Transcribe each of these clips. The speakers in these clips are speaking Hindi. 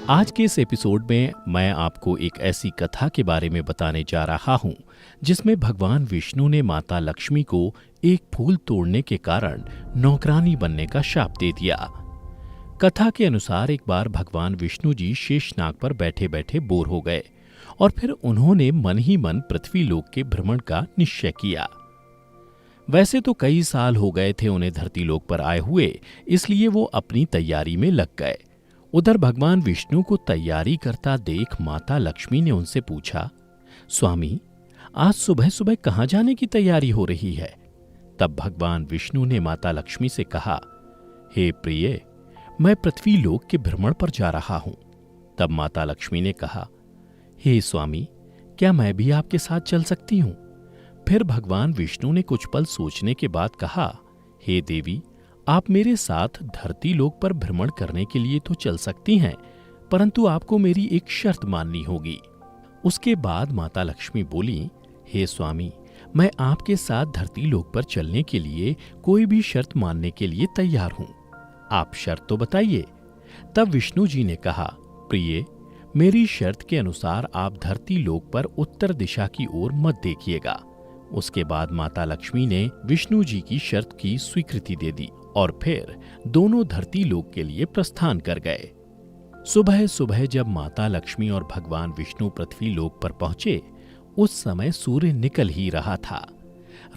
आज के इस एपिसोड में मैं आपको एक ऐसी कथा के बारे में बताने जा रहा हूं जिसमें भगवान विष्णु ने माता लक्ष्मी को एक फूल तोड़ने के कारण नौकरानी बनने का शाप दे दिया। कथा के अनुसार एक बार भगवान विष्णु जी शेषनाग पर बैठे बैठे बोर हो गए और फिर उन्होंने मन ही मन पृथ्वी लोक के भ्रमण का निश्चय किया। वैसे तो कई साल हो गए थे उन्हें धरती लोक पर आए हुए, इसलिए वो अपनी तैयारी में लग गए। उधर भगवान विष्णु को तैयारी करता देख माता लक्ष्मी ने उनसे पूछा, स्वामी, आज सुबह सुबह कहाँ जाने की तैयारी हो रही है? तब भगवान विष्णु ने माता लक्ष्मी से कहा, हे प्रिय, मैं पृथ्वी लोक के भ्रमण पर जा रहा हूं। तब माता लक्ष्मी ने कहा, हे स्वामी, क्या मैं भी आपके साथ चल सकती हूं? फिर भगवान विष्णु ने कुछ पल सोचने के बाद कहा, हे देवी, आप मेरे साथ धरती लोक पर भ्रमण करने के लिए तो चल सकती हैं, परंतु आपको मेरी एक शर्त माननी होगी। उसके बाद माता लक्ष्मी बोली, हे स्वामी, मैं आपके साथ धरती लोक पर चलने के लिए कोई भी शर्त मानने के लिए तैयार हूं। आप शर्त तो बताइए। तब विष्णु जी ने कहा, प्रिय, मेरी शर्त के अनुसार आप धरती लोक पर उत्तर दिशा की ओर मत देखिएगा। उसके बाद माता लक्ष्मी ने विष्णु जी की शर्त की स्वीकृति दे दी और फिर दोनों धरती लोक के लिए प्रस्थान कर गए। सुबह सुबह जब माता लक्ष्मी और भगवान विष्णु पृथ्वी लोक पर पहुंचे, उस समय सूर्य निकल ही रहा था।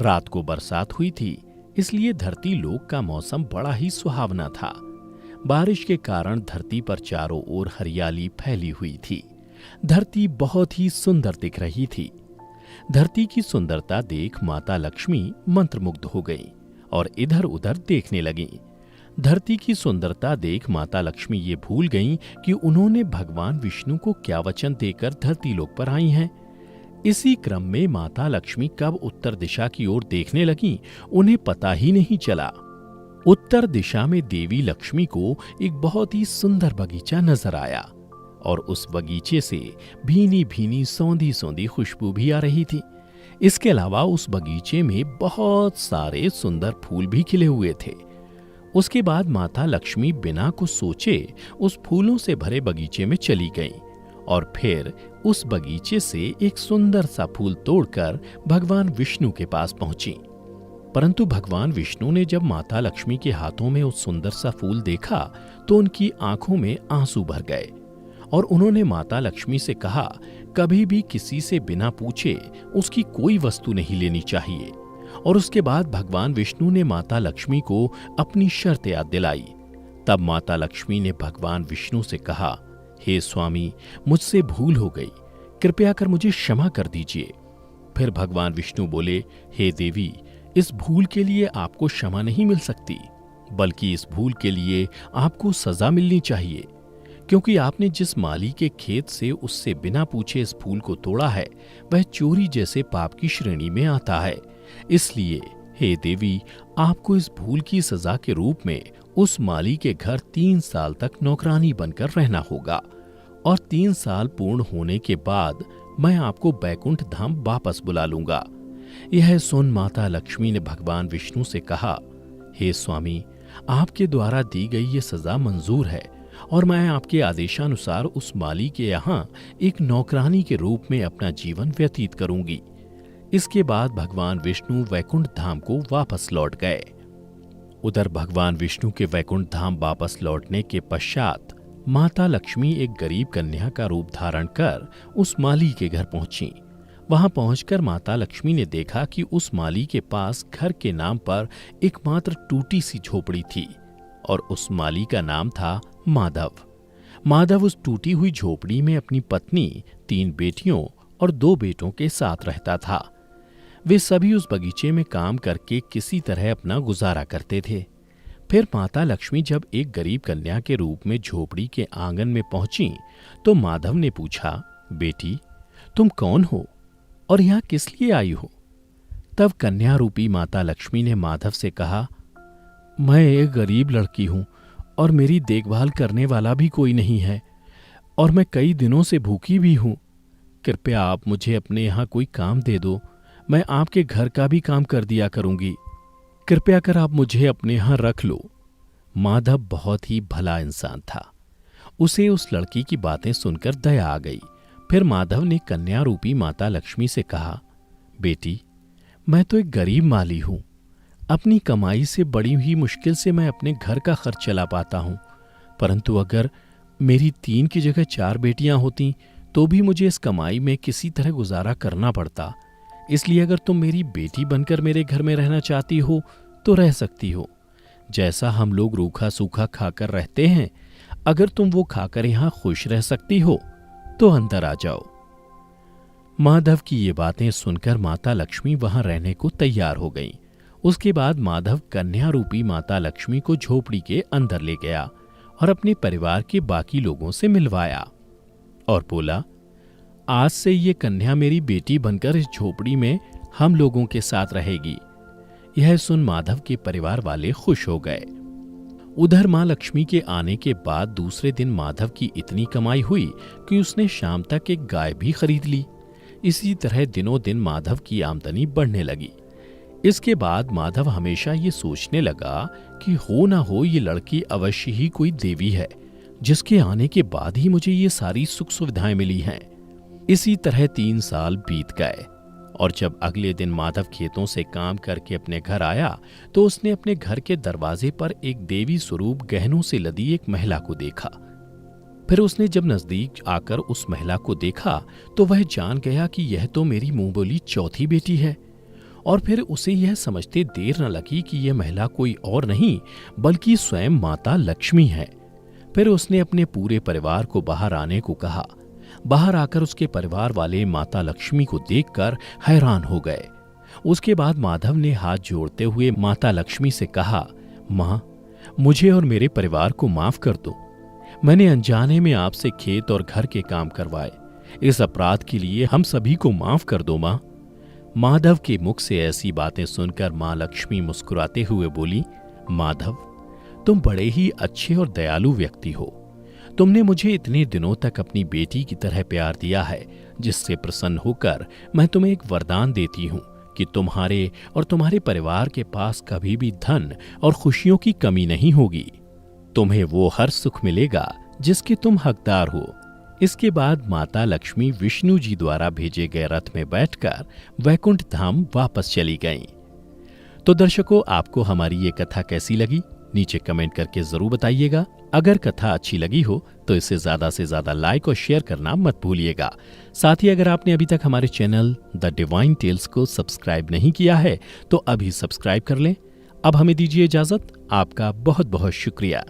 रात को बरसात हुई थी, इसलिए धरती लोक का मौसम बड़ा ही सुहावना था। बारिश के कारण धरती पर चारों ओर हरियाली फैली हुई थी। धरती बहुत ही सुंदर दिख रही थी। धरती की सुंदरता देख माता लक्ष्मी मंत्रमुग्ध हो गई और इधर उधर देखने लगीं। धरती की सुंदरता देख माता लक्ष्मी ये भूल गईं कि उन्होंने भगवान विष्णु को क्या वचन देकर धरती लोक पर आई हैं। इसी क्रम में माता लक्ष्मी कब उत्तर दिशा की ओर देखने लगीं, उन्हें पता ही नहीं चला। उत्तर दिशा में देवी लक्ष्मी को एक बहुत ही सुंदर बगीचा नजर आया और उस बगीचे से भीनी भीनी सौंधी सौंधी खुशबू भी आ रही थी। इसके अलावा उस बगीचे में बहुत सारे सुंदर फूल भी खिले हुए थे। उसके बाद माता लक्ष्मी बिना कुछ सोचे उस फूलों से भरे बगीचे में चली गईं और फिर उस बगीचे से एक सुंदर सा फूल तोड़कर भगवान विष्णु के पास पहुंची। परंतु भगवान विष्णु ने जब माता लक्ष्मी के हाथों में उस सुंदर सा फूल देखा तो उनकी आंखों में आंसू भर गए और उन्होंने माता लक्ष्मी से कहा, कभी भी किसी से बिना पूछे उसकी कोई वस्तु नहीं लेनी चाहिए। और उसके बाद भगवान विष्णु ने माता लक्ष्मी को अपनी शर्त याद दिलाई। तब माता लक्ष्मी ने भगवान विष्णु से कहा, हे स्वामी, मुझसे भूल हो गई, कृपया कर मुझे क्षमा कर दीजिए। फिर भगवान विष्णु बोले, हे देवी, इस भूल के लिए आपको क्षमा नहीं मिल सकती, बल्कि इस भूल के लिए आपको सजा मिलनी चाहिए, क्योंकि आपने जिस माली के खेत से उससे बिना पूछे इस फूल को तोड़ा है, वह चोरी जैसे पाप की श्रेणी में आता है। इसलिए हे देवी, आपको इस भूल की सजा के रूप में उस माली के घर 3 साल तक नौकरानी बनकर रहना होगा और 3 साल पूर्ण होने के बाद मैं आपको बैकुंठ धाम वापस बुला लूंगा। यह सुन माता लक्ष्मी ने भगवान विष्णु से कहा, हे स्वामी, आपके द्वारा दी गई ये सजा मंजूर है और मैं आपके आदेशानुसार उस माली के यहाँ एक नौकरानी के रूप में अपना जीवन व्यतीत करूंगी। इसके बाद भगवान विष्णु वैकुंठ धाम को वापस लौट गए। उधर भगवान विष्णु के वैकुंठ धाम वापस लौटने के पश्चात माता लक्ष्मी एक गरीब कन्या का रूप धारण कर उस माली के घर पहुंची। वहां पहुंचकर माता लक्ष्मी ने देखा कि उस माली के पास घर के नाम पर एकमात्र टूटी सी झोपड़ी थी और उस माली का नाम था माधव। माधव उस टूटी हुई झोपड़ी में अपनी पत्नी, 3 बेटियों और 2 बेटों के साथ रहता था। वे सभी उस बगीचे में काम करके किसी तरह अपना गुजारा करते थे। फिर माता लक्ष्मी जब एक गरीब कन्या के रूप में झोपड़ी के आंगन में पहुंची तो माधव ने पूछा, बेटी, तुम कौन हो और यहाँ किस लिए आई हो? तब कन्या रूपी माता लक्ष्मी ने माधव से कहा, मैं एक गरीब लड़की हूं और मेरी देखभाल करने वाला भी कोई नहीं है और मैं कई दिनों से भूखी भी हूं। कृपया आप मुझे अपने यहाँ कोई काम दे दो, मैं आपके घर का भी काम कर दिया करूंगी। कृपया कर आप मुझे अपने यहाँ रख लो। माधव बहुत ही भला इंसान था उसे उस लड़की की बातें सुनकर दया आ गई। फिर माधव ने कन्या रूपी माता लक्ष्मी से कहा, बेटी, मैं तो एक गरीब माली हूं। अपनी कमाई से बड़ी ही मुश्किल से मैं अपने घर का खर्च चला पाता हूं, परंतु अगर मेरी 3 की जगह 4 बेटियां होती तो भी मुझे इस कमाई में किसी तरह गुजारा करना पड़ता। इसलिए अगर तुम मेरी बेटी बनकर मेरे घर में रहना चाहती हो तो रह सकती हो। जैसा हम लोग रूखा सूखा खाकर रहते हैं, अगर तुम वो खाकर यहां खुश रह सकती हो तो अंदर आ जाओ। माधव की ये बातें सुनकर माता लक्ष्मी वहां रहने को तैयार हो गईं। उसके बाद माधव कन्या रूपी माता लक्ष्मी को झोपड़ी के अंदर ले गया और अपने परिवार के बाकी लोगों से मिलवाया और बोला, आज से ये कन्या मेरी बेटी बनकर इस झोपड़ी में हम लोगों के साथ रहेगी। यह सुन माधव के परिवार वाले खुश हो गए। उधर मां लक्ष्मी के आने के बाद दूसरे दिन माधव की इतनी कमाई हुई कि उसने शाम तक एक गाय भी खरीद ली। इसी तरह दिनों दिन माधव की आमदनी बढ़ने लगी। इसके बाद माधव हमेशा ये सोचने लगा कि हो ना हो ये लड़की अवश्य ही कोई देवी है, जिसके आने के बाद ही मुझे ये सारी सुख सुविधाएं मिली हैं। इसी तरह 3 साल बीत गए और जब अगले दिन माधव खेतों से काम करके अपने घर आया तो उसने अपने घर के दरवाजे पर एक देवी स्वरूप गहनों से लदी एक महिला को देखा। फिर उसने जब नजदीक आकर उस महिला को देखा तो वह जान गया कि यह तो मेरी मुंह बोली चौथी बेटी है। और फिर उसे यह समझते देर न लगी कि यह महिला कोई और नहीं बल्कि स्वयं माता लक्ष्मी है। फिर उसने अपने पूरे परिवार को बाहर आने को कहा। बाहर आकर उसके परिवार वाले माता लक्ष्मी को देखकर हैरान हो गए। उसके बाद माधव ने हाथ जोड़ते हुए माता लक्ष्मी से कहा, मां, मुझे और मेरे परिवार को माफ कर दो। मैंने अनजाने में आपसे खेत और घर के काम करवाए। इस अपराध के लिए हम सभी को माफ कर दो मां। माधव के मुख से ऐसी बातें सुनकर मां लक्ष्मी मुस्कुराते हुए बोली, माधव, तुम बड़े ही अच्छे और दयालु व्यक्ति हो। तुमने मुझे इतने दिनों तक अपनी बेटी की तरह प्यार दिया है, जिससे प्रसन्न होकर मैं तुम्हें एक वरदान देती हूं कि तुम्हारे और तुम्हारे परिवार के पास कभी भी धन और खुशियों की कमी नहीं होगी। तुम्हें वो हर सुख मिलेगा जिसके तुम हकदार हो। इसके बाद माता लक्ष्मी विष्णु जी द्वारा भेजे गए रथ में बैठकर वैकुंठ धाम वापस चली गईं। तो दर्शकों, आपको हमारी ये कथा कैसी लगी? नीचे कमेंट करके जरूर बताइएगा। अगर कथा अच्छी लगी हो तो इसे ज्यादा से ज्यादा लाइक और शेयर करना मत भूलिएगा। साथ ही अगर आपने अभी तक हमारे चैनल द डिवाइन टेल्स को सब्सक्राइब नहीं किया है तो अभी सब्सक्राइब कर लें। अब हमें दीजिए इजाजत। आपका बहुत बहुत शुक्रिया।